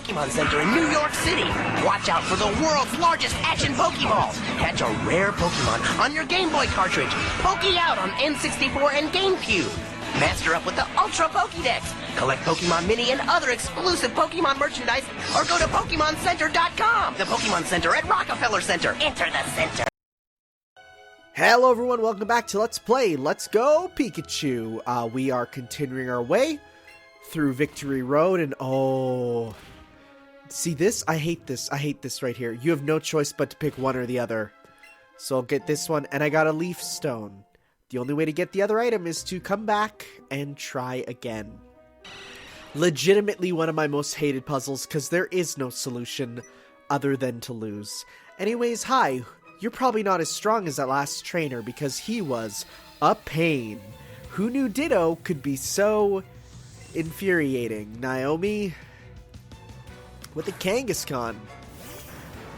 Pokemon Center in New York City. Watch out for the world's largest action Pokeballs. Catch a rare Pokemon on your Game Boy cartridge. Pokey out on N64 and GameCube. Master up with the Ultra Pokédex. Collect Pokemon Mini and other exclusive Pokemon merchandise, or go to PokemonCenter.com. The Pokemon Center at Rockefeller Center. Enter the center. Hello everyone, welcome back to Let's Play Let's Go Pikachu. We are continuing our way through Victory Road, and oh, see this? I hate this right here. You have no choice but to pick one or the other. So I'll get this one, and I got a Leaf Stone. The only way to get the other item is to come back and try again. Legitimately one of my most hated puzzles, because there is no solution other than to lose. Anyways, hi. You're probably not as strong as that last trainer because he was a pain. Who knew Ditto could be so infuriating? Naomi with a Kangaskhan.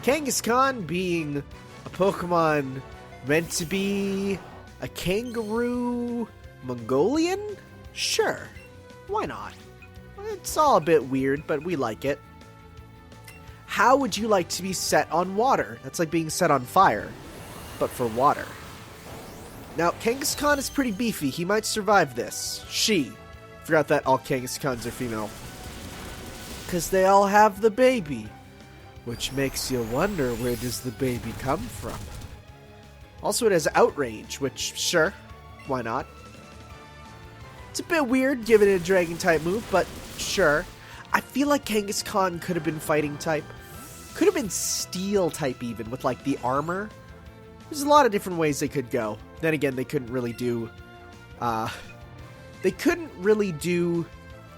Kangaskhan being a Pokemon meant to be a kangaroo Mongolian? Sure, why not? It's all a bit weird, but we like it. How would you like to be set on water? That's like being set on fire, but for water. Now, Kangaskhan is pretty beefy. He might survive this. She. Forgot that all Kangaskhans are female. Because they all have the baby. Which makes you wonder, where does the baby come from? Also, it has Outrage, which, sure, why not? It's a bit weird, giving it a Dragon-type move, but sure. I feel like Kangaskhan could have been Fighting-type. Could have been Steel-type even, with, like, the armor. There's a lot of different ways they could go. Then again, they couldn't really do...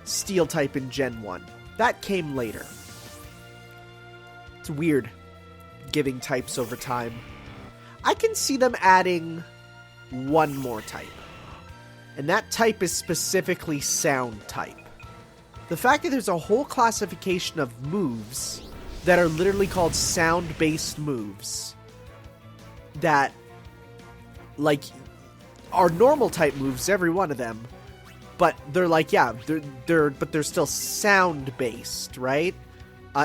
Steel-type in Gen 1. That came later. It's weird, giving types over time. I can see them adding one more type. And that type is specifically Sound-type. The fact that there's a whole classification of moves that are literally called sound-based moves that, like, are normal type moves, every one of them, but they're like, yeah, they're still sound-based, right?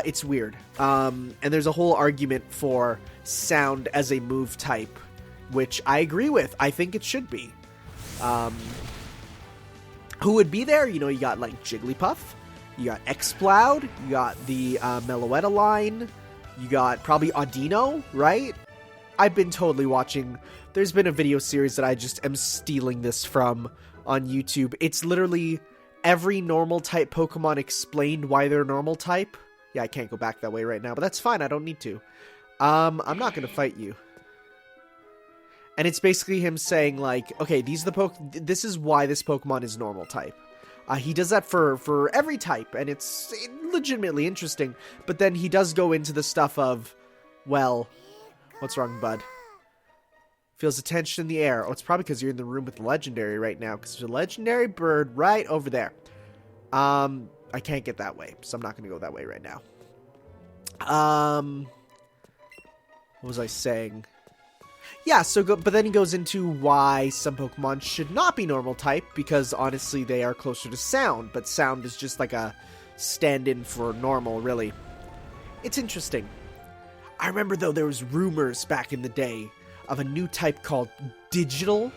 It's weird. And there's a whole argument for sound as a move type, which I agree with. I think it should be. Who would be there? You know, you got, like, Jigglypuff. You got Exploud, you got the Meloetta line, you got probably Audino, right? I've been totally watching, there's been a video series that I just am stealing this from on YouTube. It's literally every normal type Pokemon explained why they're normal type. Yeah, I can't go back that way right now, but that's fine, I don't need to. I'm not gonna fight you. And it's basically him saying, like, okay, this is why this Pokemon is normal type. He does that for every type, and it's legitimately interesting. But then he does go into the stuff of, well, what's wrong, bud? Feels a tension in the air. Oh, it's probably because you're in the room with the Legendary right now, because there's a Legendary bird right over there. I can't get that way, so I'm not going to go that way right now. What was I saying? Yeah, but then he goes into why some Pokemon should not be normal type, because honestly they are closer to Sound, but Sound is just like a stand-in for normal, really. It's interesting. I remember, though, there was rumors back in the day of a new type called Digital.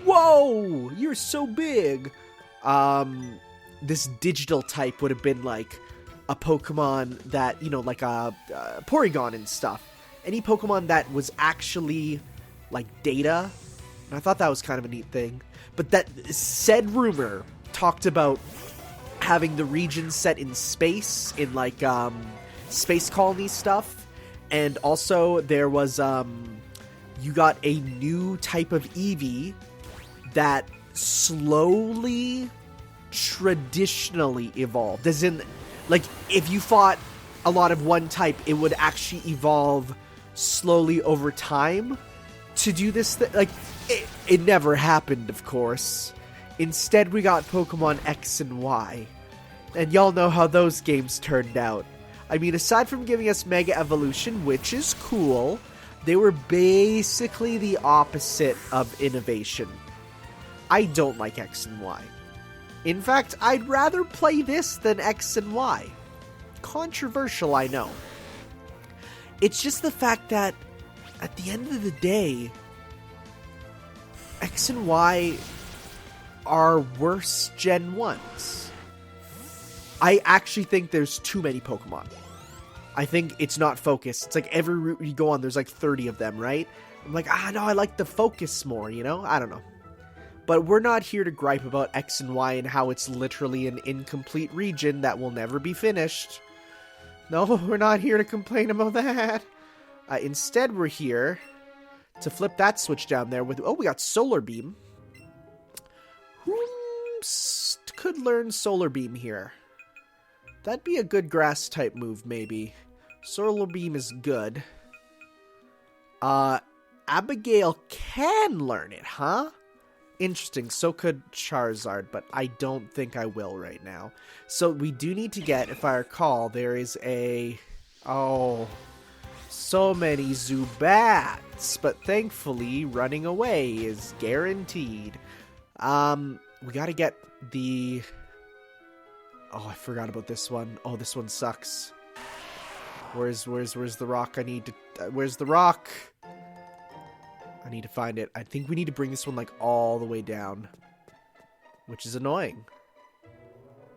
Whoa! You're so big! This Digital type would have been like a Pokemon that, you know, like a Porygon and stuff. Any Pokemon that was actually like data, and I thought that was kind of a neat thing. But that said rumor talked about having the region set in space, in like space colony stuff, and also there was you got a new type of Eevee that slowly, traditionally evolved. As in, like, if you fought a lot of one type, it would actually evolve slowly over time to do this thing. Like, it never happened, of course. Instead, we got Pokemon X and Y. And y'all know how those games turned out. I mean, aside from giving us Mega Evolution, which is cool, they were basically the opposite of innovation. I don't like X and Y. In fact, I'd rather play this than X and Y. Controversial, I know. It's just the fact that at the end of the day, X and Y are worse Gen 1s. I actually think there's too many Pokemon. I think it's not focused. It's like every route you go on, there's like 30 of them, right? I'm like, no, I like the focus more, you know? I don't know. But we're not here to gripe about X and Y and how it's literally an incomplete region that will never be finished. No, we're not here to complain about that. Instead, we're here to flip that switch down there with... Oh, we got Solar Beam. Who could learn Solar Beam here? That'd be a good grass-type move, maybe. Solar Beam is good. Abigail can learn it, huh? Interesting. So could Charizard, but I don't think I will right now. So we do need to get, if I recall, there is a... Oh, so many Zubats. But thankfully, running away is guaranteed. We gotta get the... Oh, I forgot about this one. Oh, this one sucks. Where's the rock? I need to... where's the rock? I need to find it. I think we need to bring this one, like, all the way down. Which is annoying.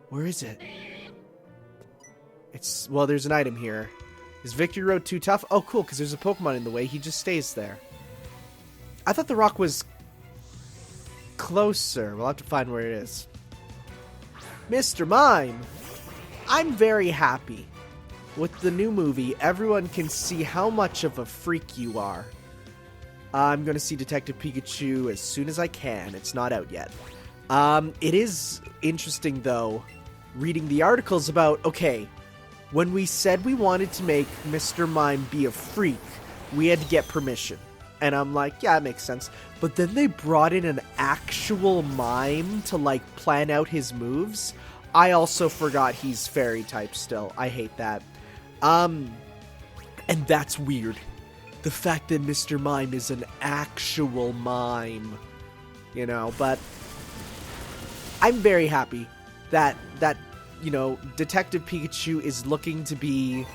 Where is it? It's... Well, there's an item here. Is Victory Road too tough? Oh, cool, because there's a Pokemon in the way. He just stays there. I thought the rock was closer. We'll have to find where it is. Mr. Mime! I'm very happy. With the new movie, everyone can see how much of a freak you are. I'm going to see Detective Pikachu as soon as I can. It's not out yet. It is interesting, though, reading the articles about, okay, when we said we wanted to make Mr. Mime be a freak, we had to get permission. And I'm like, yeah, it makes sense. But then they brought in an actual mime to, like, plan out his moves. I also forgot he's fairy type still. I hate that. And that's weird. The fact that Mr. Mime is an actual mime, you know, but I'm very happy that, you know, Detective Pikachu is looking to be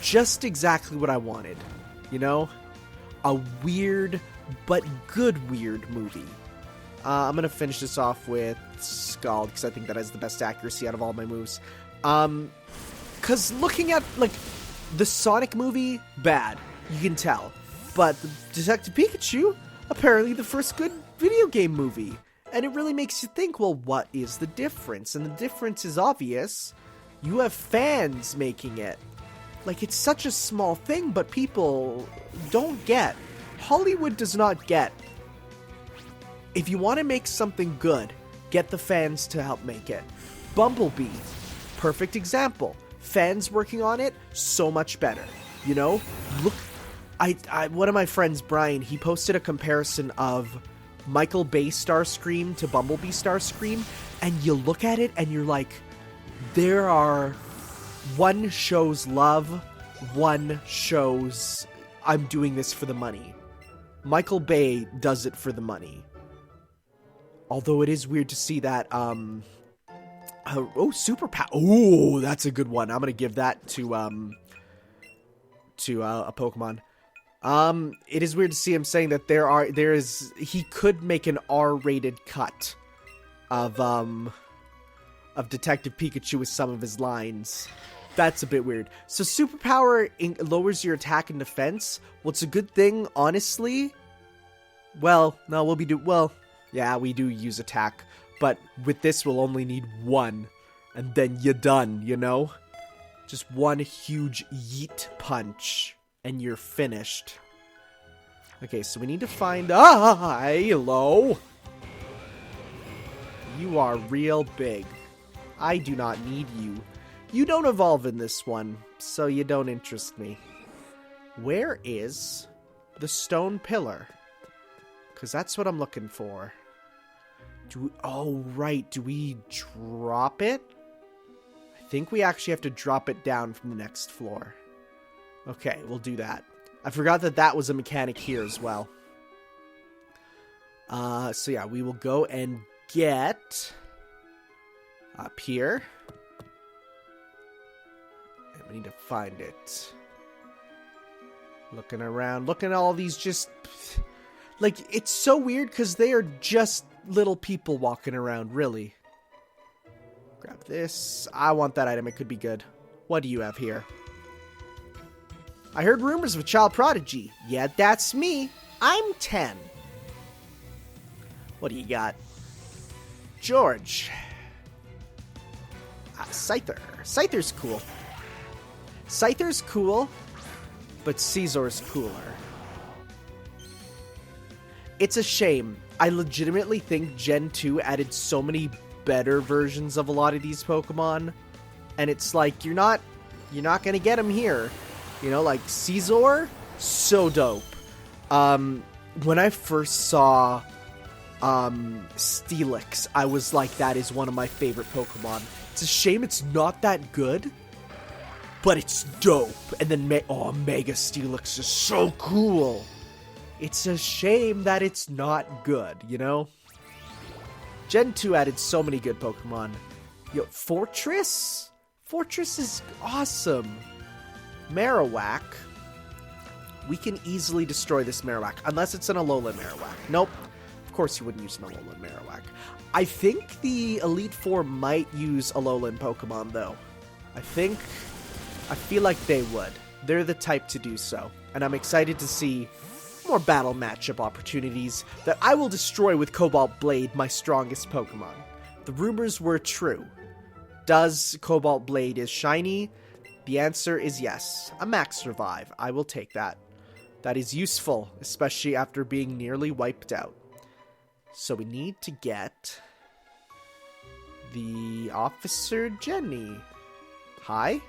just exactly what I wanted, you know? A weird, but good weird movie. I'm going to finish this off with Scald, because I think that has the best accuracy out of all my moves. Because looking at, like... The Sonic movie, bad. You can tell. But Detective Pikachu, apparently the first good video game movie. And it really makes you think, well, what is the difference? And the difference is obvious. You have fans making it. Like, it's such a small thing, but people don't get. Hollywood does not get. If you want to make something good, get the fans to help make it. Bumblebee, perfect example. Fans working on it, so much better. You know? Look, one of my friends, Brian, he posted a comparison of Michael Bay Starscream to Bumblebee Starscream, and you look at it and you're like, there are... One shows love, one shows I'm doing this for the money. Michael Bay does it for the money. Although it is weird to see that, superpower. Oh, that's a good one. I'm gonna give that to a Pokemon. It is weird to see him saying that he could make an R-rated cut of Detective Pikachu with some of his lines. That's a bit weird. So superpower lowers your attack and defense. Well, it's a good thing, honestly. Well, no, we do use attack. But with this, we'll only need one. And then you're done, you know? Just one huge yeet punch. And you're finished. Okay, so we need to find... hello! You are real big. I do not need you. You don't evolve in this one, so you don't interest me. Where is the stone pillar? Because that's what I'm looking for. Right. Do we drop it? I think we actually have to drop it down from the next floor. Okay, we'll do that. I forgot that was a mechanic here as well. So yeah, we will go and get up here. need to find it. Looking around, looking at all these just... Like, it's so weird because they are just little people walking around, really. Grab this. I want that item. It could be good. What do you have here? I heard rumors of a child prodigy. Yeah, that's me. I'm 10. What do you got? George. Scyther. Scyther's cool. Scyther's cool, but Caesar's cooler. It's a shame. I legitimately think Gen 2 added so many better versions of a lot of these Pokemon, and it's like, you're not gonna get them here. You know, like Caesar, so dope. When I first saw Steelix, I was like, that is one of my favorite Pokemon. It's a shame it's not that good, but it's dope. And then Mega Steelix is so cool. It's a shame that it's not good, you know? Gen 2 added so many good Pokemon. Yo, Fortress? Fortress is awesome. Marowak. We can easily destroy this Marowak, unless it's an Alolan Marowak. Nope. Of course you wouldn't use an Alolan Marowak. I think the Elite Four might use Alolan Pokemon, though. I feel like they would. They're the type to do so. And I'm excited to see more battle matchup opportunities that I will destroy with Cobalt Blade, my strongest Pokemon. The rumors were true. Does Cobalt Blade is shiny? The answer is yes. A max revive. I will take that. That is useful, especially after being nearly wiped out. So we need to get the Officer Jenny. Hi?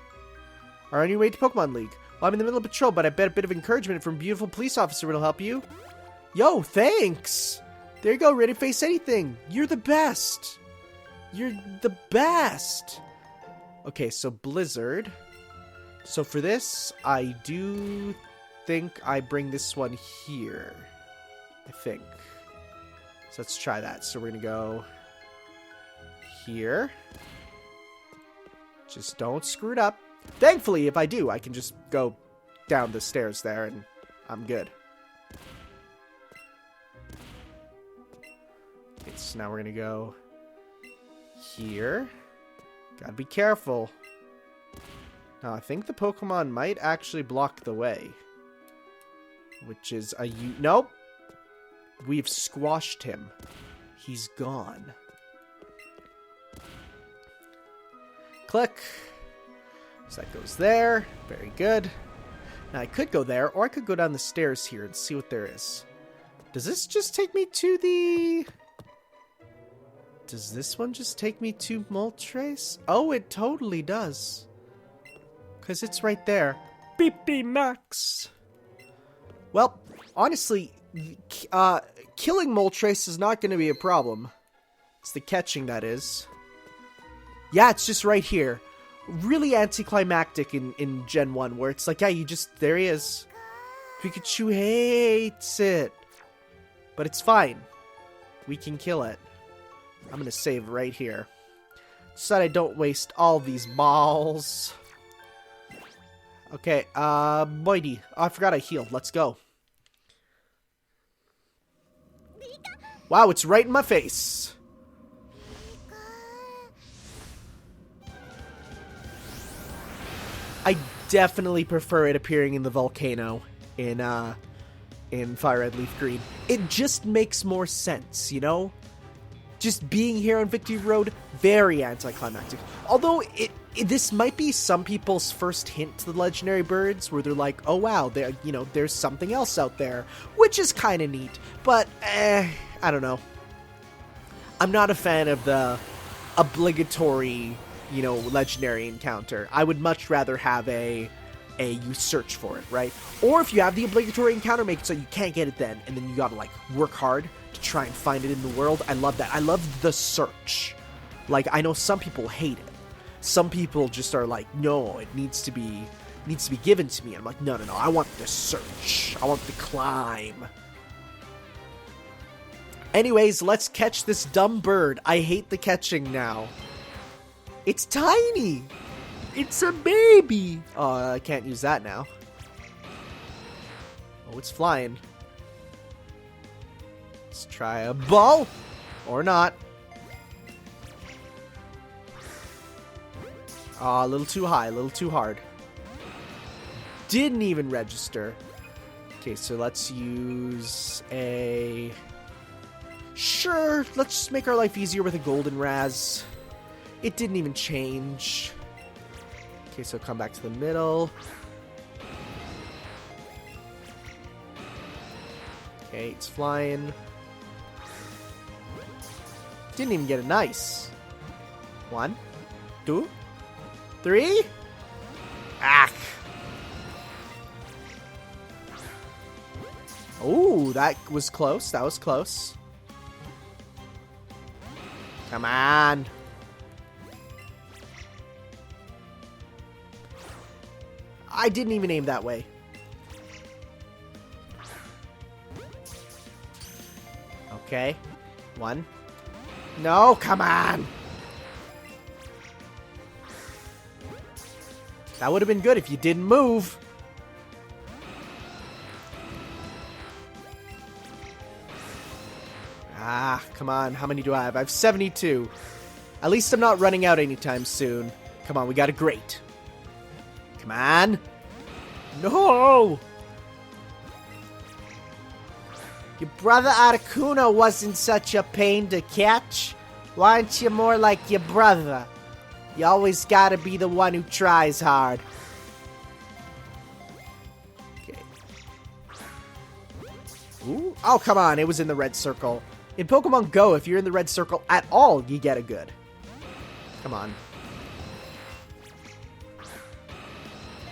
Are on your way to Pokemon League? Well, I'm in the middle of patrol, but I bet a bit of encouragement from a beautiful police officer will help you. Yo, thanks! There you go, ready to face anything. You're the best! You're the best! Okay, so Blizzard. So for this, I do think I bring this one here. I think. So let's try that. So we're going to go here. Just don't screw it up. Thankfully, if I do, I can just go down the stairs there and I'm good. Okay, so now we're going to go here. Gotta be careful. Now, I think the Pokemon might actually block the way. Which is a... Nope! We've squashed him. He's gone. Click. So that goes there. Very good. Now, I could go there, or I could go down the stairs here and see what there is. Does this just take me to the... Does this one just take me to Moltres? Oh, it totally does. Because it's right there. Beep beep max. Well, honestly, killing Moltres is not going to be a problem. It's the catching that is. Yeah, it's just right here. Really anticlimactic in Gen 1, where it's like, yeah, you just... There he is. Pikachu hates it. But it's fine. We can kill it. I'm going to save right here. So that I don't waste all these balls. Okay, Moidy. Oh, I forgot I healed. Let's go. Wow, it's right in my face. I definitely prefer it appearing in the volcano in Fire Red Leaf Green. It just makes more sense, you know? Just being here on Victory Road, very anticlimactic. Although this might be some people's first hint to the legendary birds, where they're like, "Oh wow, there's something else out there," which is kind of neat. But I don't know. I'm not a fan of the obligatory, legendary encounter. I would much rather have a you search for it, right? Or if you have the obligatory encounter, make it so you can't get it then, and then you gotta work hard to try and find it in the world. I love that. I love the search. I know some people hate it. Some people just are like, no, it needs to be given to me. I'm like, no, I want the search. I want the climb. Anyways, let's catch this dumb bird. I hate the catching now. It's tiny. It's a baby! Oh, I can't use that now. Oh, it's flying. Let's try a ball! Or not. Oh, a little too high, a little too hard. Didn't even register. Okay, so let's use a... Sure, let's just make our life easier with a golden Raz. It didn't even change. Okay, so come back to the middle. Okay, it's flying. Didn't even get a nice. 1, 2, 3. Ah! Oh, that was close. That was close. Come on. I didn't even aim that way. Okay. 1. No, come on. That would have been good if you didn't move. Ah, come on. How many do I have? I have 72. At least I'm not running out anytime soon. Come on, we got a great. Come on. No! Your brother Articuno wasn't such a pain to catch. Why aren't you more like your brother? You always gotta be the one who tries hard. Okay. Ooh. Oh, come on. It was in the red circle. In Pokemon Go, if you're in the red circle at all, you get a good. Come on.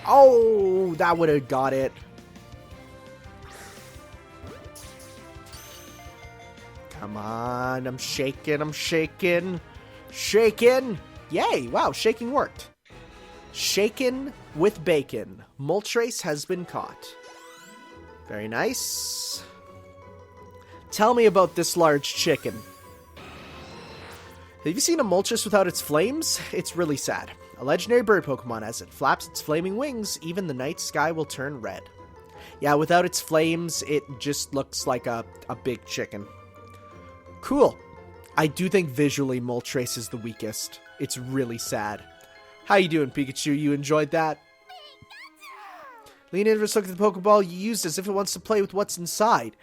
Oh, that would have got it. Come on, I'm shaking, I'm shaking. Shaking! Yay, wow, shaking worked. Shaken with bacon. Moltres has been caught. Very nice. Tell me about this large chicken. Have you seen a Moltres without its flames? It's really sad. A legendary bird Pokemon, as it flaps its flaming wings, even the night sky will turn red. Yeah, without its flames, it just looks like a big chicken. Cool. I do think visually Moltres is the weakest. It's really sad. How you doing, Pikachu? You enjoyed that? Lean in and look at the Pokeball you used as if it wants to play with what's inside.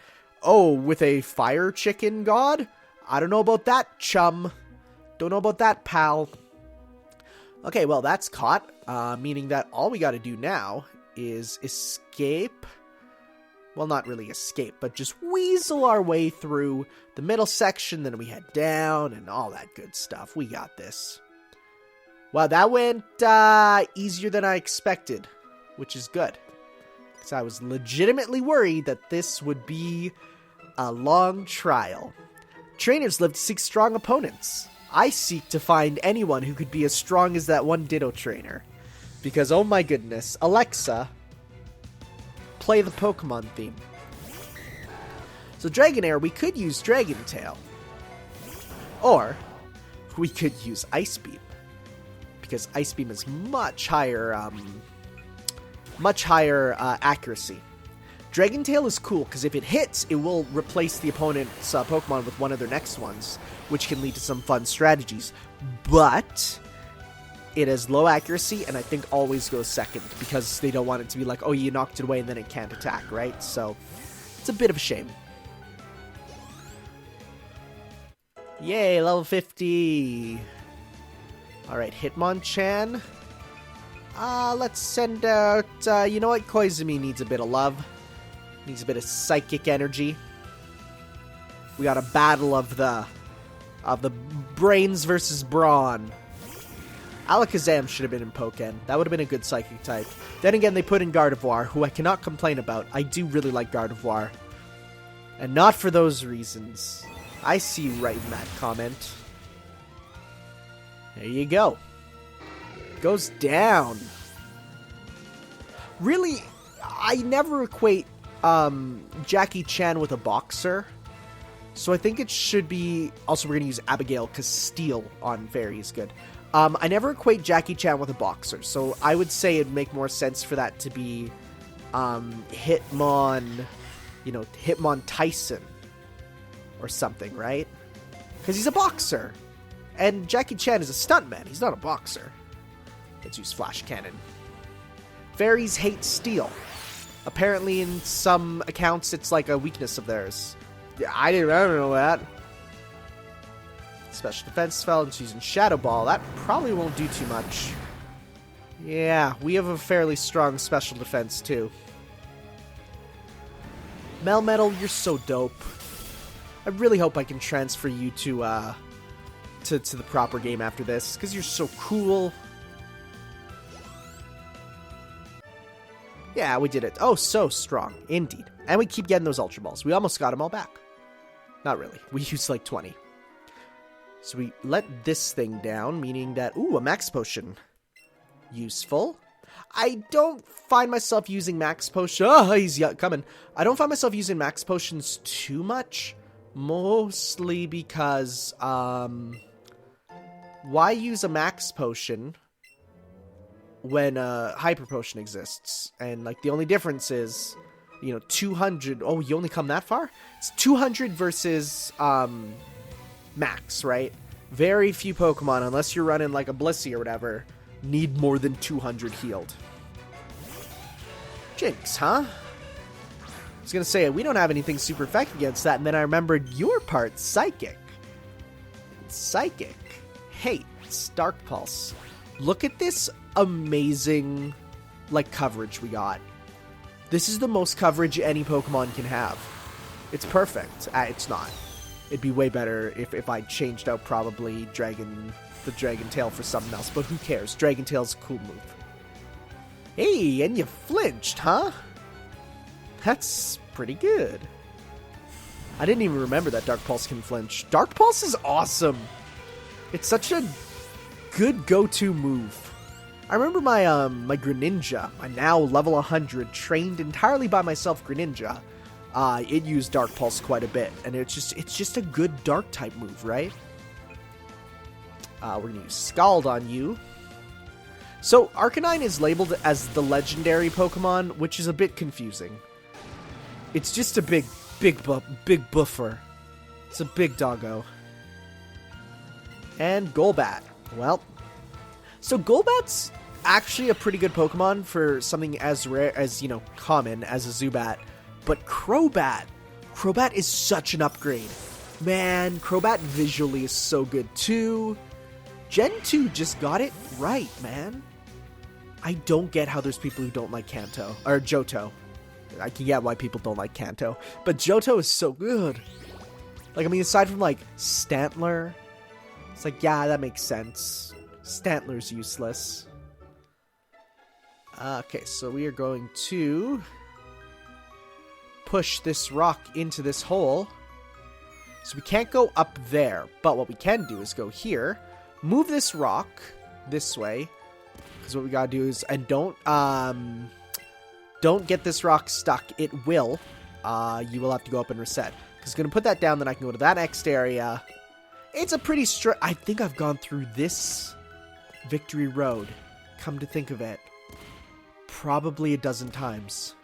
Oh, with a fire chicken god? I don't know about that, chum. Don't know about that, pal. Okay, well, that's caught, meaning that all we gotta do now is escape. Well, not really escape, but just weasel our way through the middle section, then we head down, and all that good stuff. We got this. Wow, that went easier than I expected, which is good. Because I was legitimately worried that this would be a long trial. Trainers live to seek strong opponents. I seek to find anyone who could be as strong as that one Ditto trainer. Because, oh my goodness, Alexa, play the Pokemon theme. So Dragonair, we could use Dragon Tail. Or, we could use Ice Beam. Because Ice Beam is much higher accuracy. Dragon Tail is cool, because if it hits, it will replace the opponent's Pokemon with one of their next ones, which can lead to some fun strategies. But it has low accuracy, and I think always goes second, because they don't want it to be like, oh, you knocked it away, and then it can't attack, right? So, it's a bit of a shame. Yay, level 50! Alright, Hitmonchan. Let's send out, you know what? Koizumi needs a bit of love. Needs a bit of psychic energy. We got a battle of the brains versus brawn. Alakazam should have been in Pokken. That would have been a good psychic type. Then again, they put in Gardevoir, who I cannot complain about. I do really like Gardevoir. And not for those reasons. I see you right in that comment. There you go. Goes down. Really, I never equate Jackie Chan with a boxer. So I think it should be... Also, we're going to use Abigail, because Steel on Fairy is good. I never equate Jackie Chan with a boxer, so I would say it'd make more sense for that to be Hitmon, Hitmon Tyson or something, right? Because he's a boxer, and Jackie Chan is a stuntman. He's not a boxer. Let's use Flash Cannon. Fairies hate steel. Apparently, in some accounts, it's like a weakness of theirs. Yeah, I don't know that. Special defense spell, and using Shadow Ball. That probably won't do too much. Yeah, we have a fairly strong special defense, too. Melmetal, you're so dope. I really hope I can transfer you to the proper game after this, because you're so cool. Yeah, we did it. Oh, so strong. Indeed. And we keep getting those Ultra Balls. We almost got them all back. Not really. We used like 20. So we let this thing down, meaning that... Ooh, a Max Potion. Useful. I don't find myself using Max Potion... Oh, he's coming. I don't find myself using Max Potions too much. Mostly because... Why use a Max Potion when a Hyper Potion exists? And, like, the only difference is, 200... Oh, you only come that far? It's 200 versus, Max, right? Very few Pokemon, unless you're running, like, a Blissey or whatever, need more than 200 healed. Jinx, huh? I was gonna say, we don't have anything super effective against that, and then I remembered your part, Psychic. Psychic hates Dark Pulse. Look at this amazing, coverage we got. This is the most coverage any Pokemon can have. It's perfect. It's not. It'd be way better if I changed out probably the Dragon Tail for something else, but who cares? Dragon Tail's a cool move. Hey, and you flinched, huh? That's pretty good. I didn't even remember that Dark Pulse can flinch. Dark Pulse is awesome. It's such a good go-to move. I remember my my Greninja, my now level 100, trained entirely by myself Greninja. It used Dark Pulse quite a bit, and it's just a good Dark type move, right? We're gonna use Scald on you. So Arcanine is labeled as the legendary Pokemon, which is a bit confusing. It's just a big buffer. It's a big doggo. And Golbat. Well, so Golbat's actually a pretty good Pokemon for something as rare as, common as a Zubat. But Crobat is such an upgrade. Man, Crobat visually is so good too. Gen 2 just got it right, man. I don't get how there's people who don't like Kanto, or Johto. I can get why people don't like Kanto, but Johto is so good. Aside from, Stantler, it's yeah, that makes sense. Stantler's useless. Okay, so we are going to push this rock into this hole. So we can't go up there, but what we can do is go here, move this rock this way, because what we gotta do is, and don't get this rock stuck. It will. You will have to go up and reset. Because I'm gonna put that down, then I can go to that next area. It's a pretty I think I've gone through this Victory Road. Come to think of it, probably a dozen times.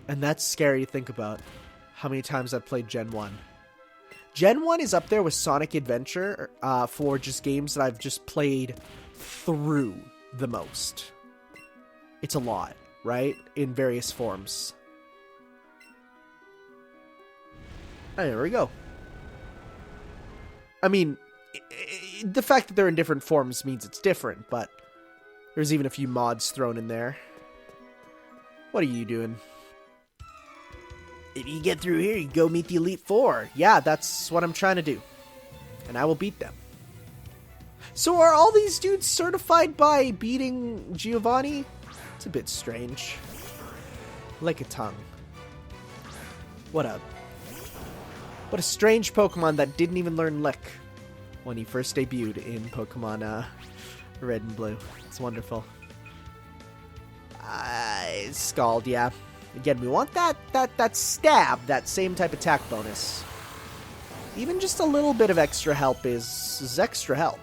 And that's scary to think about, how many times I've played Gen 1. Gen 1 is up there with Sonic Adventure for just games that I've just played through the most. It's a lot, right? In various forms. And there we go. The fact that they're in different forms means it's different, but there's even a few mods thrown in there. What are you doing? If you get through here, you go meet the Elite Four. Yeah, that's what I'm trying to do. And I will beat them. So are all these dudes certified by beating Giovanni? It's a bit strange. Lick a tongue. What a strange Pokemon that didn't even learn Lick when he first debuted in Pokemon Red and Blue. It's wonderful. Scald, yeah. Again, we want that stab, that same type attack bonus. Even just a little bit of extra help is extra help.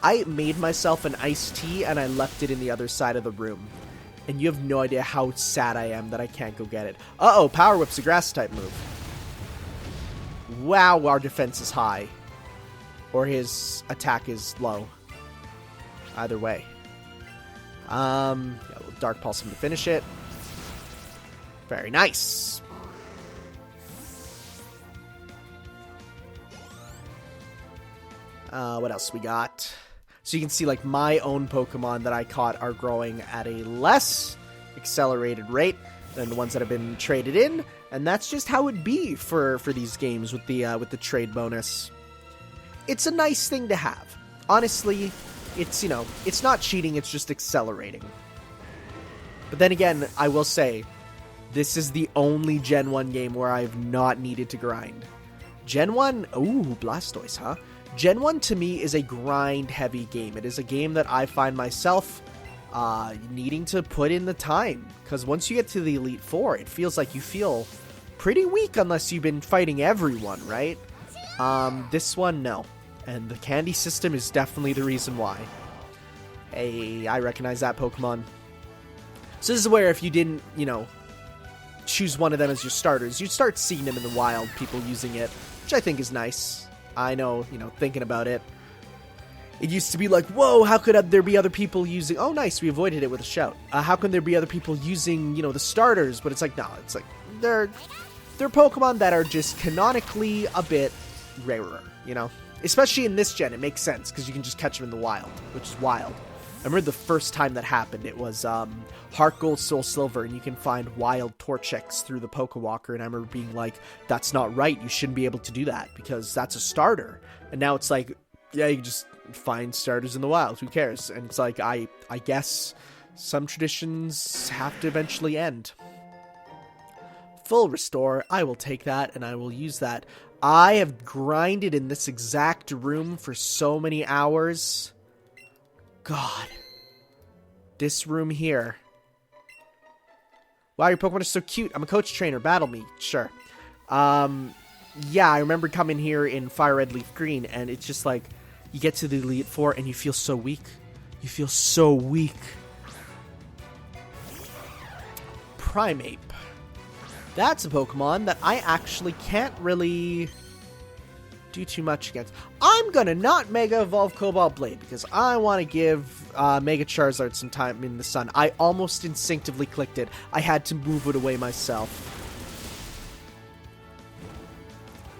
I made myself an iced tea and I left it in the other side of the room. And you have no idea how sad I am that I can't go get it. Uh-oh, Power Whip's a grass-type move. Wow, our defense is high. Or his attack is low. Either way. Yeah, we'll Dark Pulse him to finish it. Very nice. What else we got? So you can see, like, my own Pokemon that I caught are growing at a less accelerated rate than the ones that have been traded in, and that's just how it be for these games with the trade bonus. It's a nice thing to have. Honestly, it's, you know, it's not cheating, it's just accelerating. But then again, I will say, this is the only Gen 1 game where I've not needed to grind. Gen 1, ooh, Blastoise, huh? Gen 1 to me is a grind-heavy game. It is a game that I find myself needing to put in the time. Because once you get to the Elite Four, it feels like you feel pretty weak unless you've been fighting everyone, right? This one, no. And the candy system is definitely the reason why. Hey, I recognize that Pokemon. So this is where if you didn't, you know, choose one of them as your starters, you'd start seeing them in the wild, people using it, which I think is nice. I know, you know, thinking about it, it used to be like, whoa, how could there be other people using... Oh, nice, we avoided it with a shout. How can there be other people using, you know, the starters? But it's like, no, it's like, they're Pokemon that are just canonically a bit rarer, you know? Especially in this gen, it makes sense, because you can just catch them in the wild, which is wild. I remember the first time that happened, it was Heart Gold, Soul Silver, and you can find wild Torchics through the Pokewalker, and I remember being like, that's not right, you shouldn't be able to do that, because that's a starter. And now it's like, yeah, you can just find starters in the wild, who cares? And it's like, I guess some traditions have to eventually end. Full Restore, I will take that, and I will use that. I have grinded in this exact room for so many hours. God. This room here. Wow, your Pokemon is so cute. I'm a coach trainer. Battle me. Sure. Yeah, I remember coming here in Fire Red Leaf Green, and it's just like, you get to the Elite Four, and you feel so weak. You feel so weak. Primeape. That's a Pokemon that I actually can't really do too much against. I'm gonna not Mega Evolve Cobalt Blade because I want to give Mega Charizard some time in the sun. I almost instinctively clicked it. I had to move it away myself.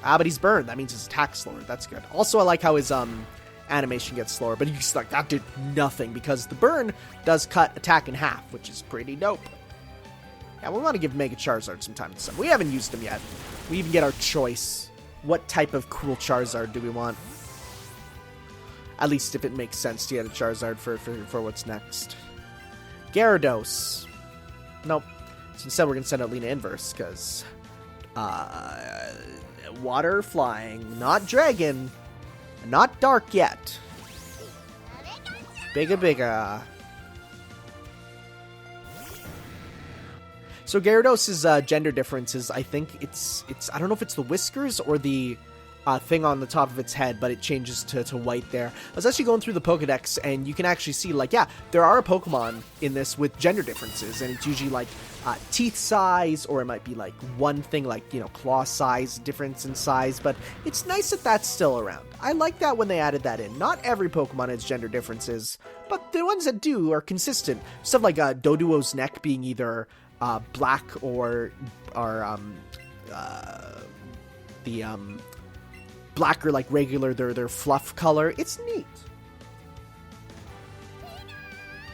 Ah, but he's burned. That means his attack's slower. That's good. Also, I like how his animation gets slower, but he's like, that did nothing because the burn does cut attack in half, which is pretty dope. Yeah, we want to give Mega Charizard some time in the sun. We haven't used him yet. We even get our choice. What type of cool Charizard do we want? At least if it makes sense to get a Charizard for what's next. Gyarados. Nope. So instead we're going to send out Lena Inverse, because... water, flying, not dragon, not dark yet. Bigga. So Gyarados' gender differences, I think it's I don't know if it's the whiskers or the thing on the top of its head, but it changes to white there. I was actually going through the Pokedex, and you can actually see, like, yeah, there are Pokemon in this with gender differences, and it's usually, like, teeth size, or it might be, like, one thing, like, you know, claw size, difference in size, but it's nice that that's still around. I like that when they added that in. Not every Pokemon has gender differences, but the ones that do are consistent. Stuff like Doduo's neck being either black or black or like regular, their fluff color. It's neat.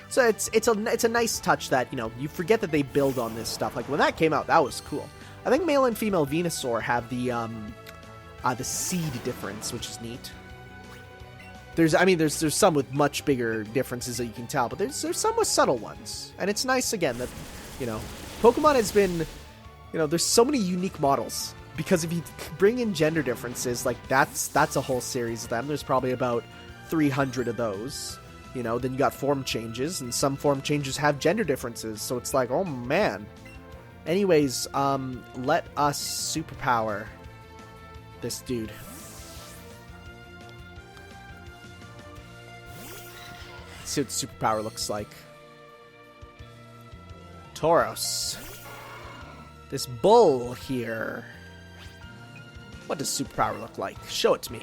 So it's a nice touch that, you know, you forget that they build on this stuff. Like when that came out, that was cool. I think male and female Venusaur have the seed difference, which is neat. There's some with much bigger differences that you can tell, but there's some with subtle ones. And it's nice again that, you know, Pokemon has been, you know, there's so many unique models. Because if you bring in gender differences, like that's a whole series of them. There's probably about 300 of those. You know, then you got form changes, and some form changes have gender differences. So it's like, oh man. Anyways, let us superpower this dude. Let's see what superpower looks like. Tauros. This bull here. What does superpower look like? Show it to me.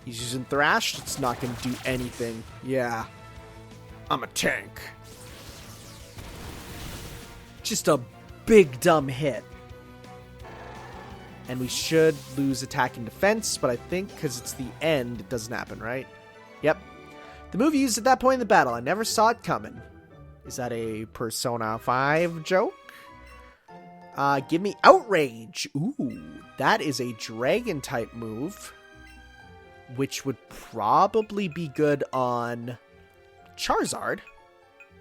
He's using Thrash. It's not going to do anything. Yeah. I'm a tank. Just a big dumb hit. And we should lose attack and defense, but I think because it's the end, it doesn't happen, right? Yep. The move used at that point in the battle. I never saw it coming. Is that a Persona 5 joke? Give me Outrage. Ooh, that is a Dragon-type move, which would probably be good on Charizard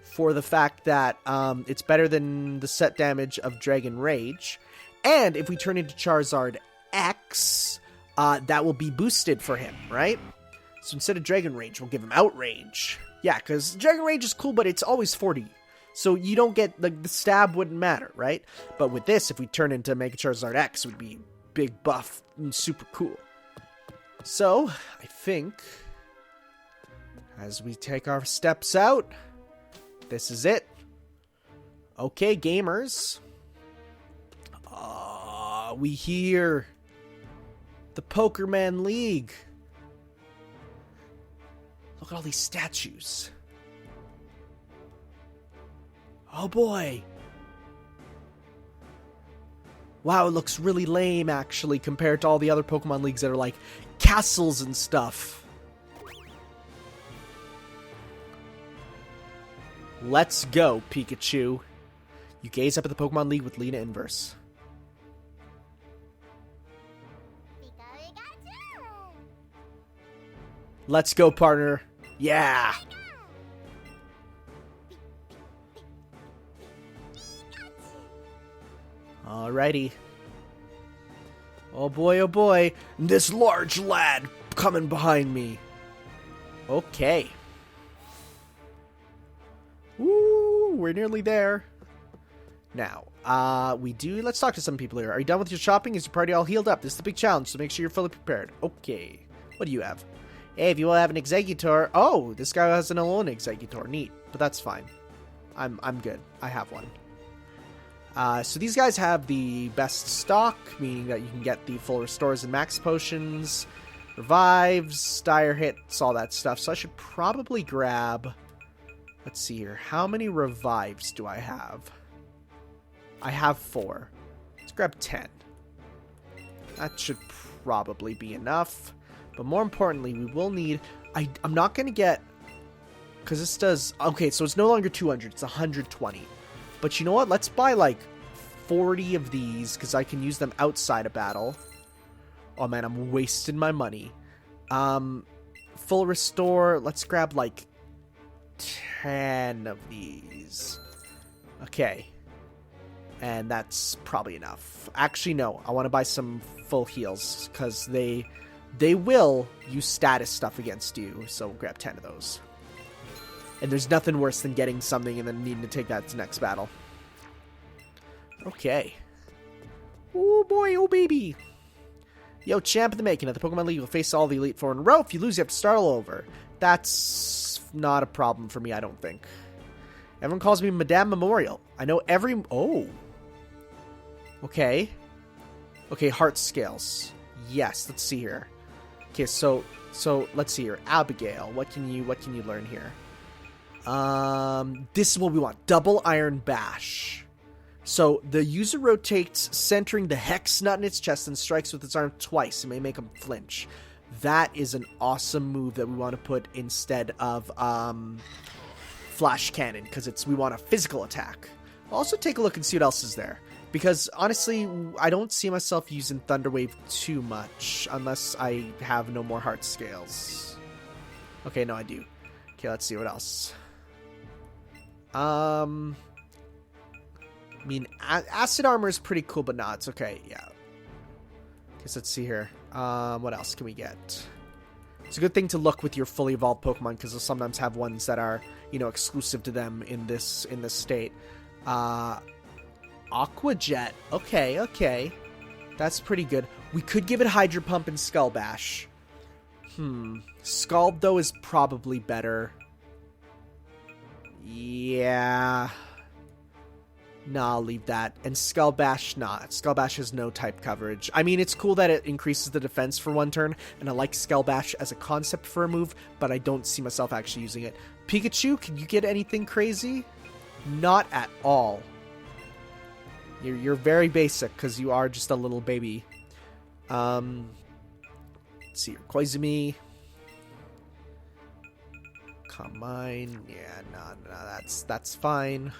for the fact that it's better than the set damage of Dragon Rage. And if we turn into Charizard X, that will be boosted for him, right? So instead of Dragon Rage, we'll give him Outrage. Yeah, because Dragon Rage is cool, but it's always 40. So you don't get, like, the stab wouldn't matter, right? But with this, if we turn into Mega Charizard X, it would be big buff and super cool. So, I think, as we take our steps out, this is it. Okay, gamers. We hear the Pokerman League. Look at all these statues. Oh boy. Wow, it looks really lame actually compared to all the other Pokemon Leagues that are like castles and stuff. Let's go, Pikachu. You gaze up at the Pokemon League with Lena Inverse. Let's go, partner. Yeah. Alrighty. Oh boy, this large lad coming behind me. Okay. Woo, we're nearly there. Now, let's talk to some people here. Are you done with your shopping? Is your party all healed up? This is the big challenge, so make sure you're fully prepared. Okay. What do you have? Hey, if you will have an Exeggutor. Oh, this guy has an alone Exeggutor. Neat. But that's fine. I'm good. I have one. So these guys have the best stock, meaning that you can get the full restores and max potions, revives, dire hits, all that stuff. So I should probably grab... Let's see here. How many revives do I have? I have 4. Let's grab 10. That should probably be enough. But more importantly, we will need... I'm not going to get... Because this does... Okay, so it's no longer 200. It's 120. But you know what? Let's buy like 40 of these because I can use them outside of battle. Oh man, I'm wasting my money. Full restore. Let's grab like 10 of these. Okay. And that's probably enough. Actually, no. I want to buy some full heals because they will use status stuff against you. So we'll grab 10 of those. And there's nothing worse than getting something and then needing to take that to the next battle. Okay. Oh boy, oh baby. Yo, champ in the making. At the Pokemon League, you'll face all the Elite Four in a row. If you lose, you have to start all over. That's not a problem for me, I don't think. Everyone calls me Madame Memorial. I know every... Oh. Okay. Okay, heart scales. Yes, let's see here. Okay, so let's see here. Abigail, what can you learn here? This is what we want. Double Iron Bash. So the user rotates, centering the hex nut in its chest and strikes with its arm twice. It may make him flinch. That is an awesome move that we want to put instead of Flash Cannon, because we want a physical attack. I'll also take a look and see what else is there. Because, honestly, I don't see myself using Thunder Wave too much unless I have no more heart scales. Okay, no, I do. Okay, let's see what else. I mean, Acid Armor is pretty cool, but nah, it's okay, yeah. Guess let's see here. What else can we get? It's a good thing to look with your fully evolved Pokemon, because they'll sometimes have ones that are, exclusive to them in this state. Aqua Jet. Okay. That's pretty good. We could give it Hydro Pump and Skull Bash. Scald, though, is probably better. Yeah. Nah, I'll leave that. And Skull Bash, nah. Skull Bash has no type coverage. I mean, it's cool that it increases the defense for one turn, and I like Skull Bash as a concept for a move, but I don't see myself actually using it. Pikachu, can you get anything crazy? Not at all. You're very basic, because you are just a little baby. Let's see here. Koizumi. Combine. Yeah, no, that's fine.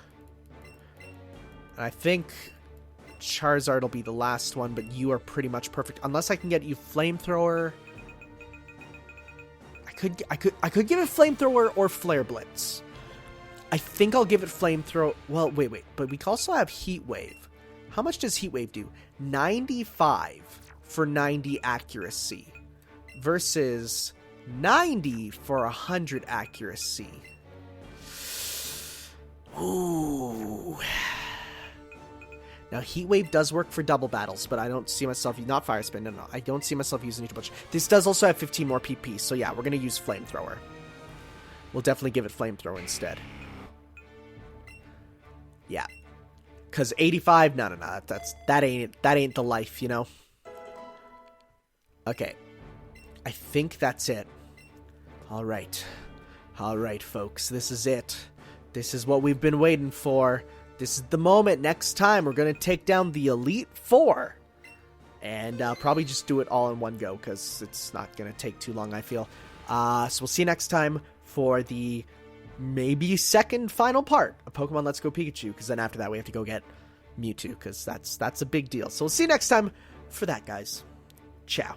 And I think Charizard will be the last one, but you are pretty much perfect. Unless I can get you Flamethrower. I could give it Flamethrower or Flare Blitz. I think I'll give it Flamethrower. Well, wait. But we can also have Heat Wave. How much does Heat Wave do? 95 for 90 accuracy. Versus 90 for 100 accuracy. Ooh. Now, Heat Wave does work for double battles, but I don't see myself... Not Fire Spin, no. I don't see myself using it too much. This does also have 15 more PP, so yeah, we're going to use Flamethrower. We'll definitely give it Flamethrower instead. Yeah. Because 85... No. That ain't the life, you know? Okay. I think that's it. Alright. Alright, folks. This is it. This is what we've been waiting for. This is the moment. Next time, we're going to take down the Elite Four. And probably just do it all in one go, because it's not going to take too long, I feel. So we'll see you next time for the maybe second final part of Pokemon Let's Go Pikachu, because then after that we have to go get Mewtwo, because that's a big deal. So we'll see you next time for that, guys. Ciao.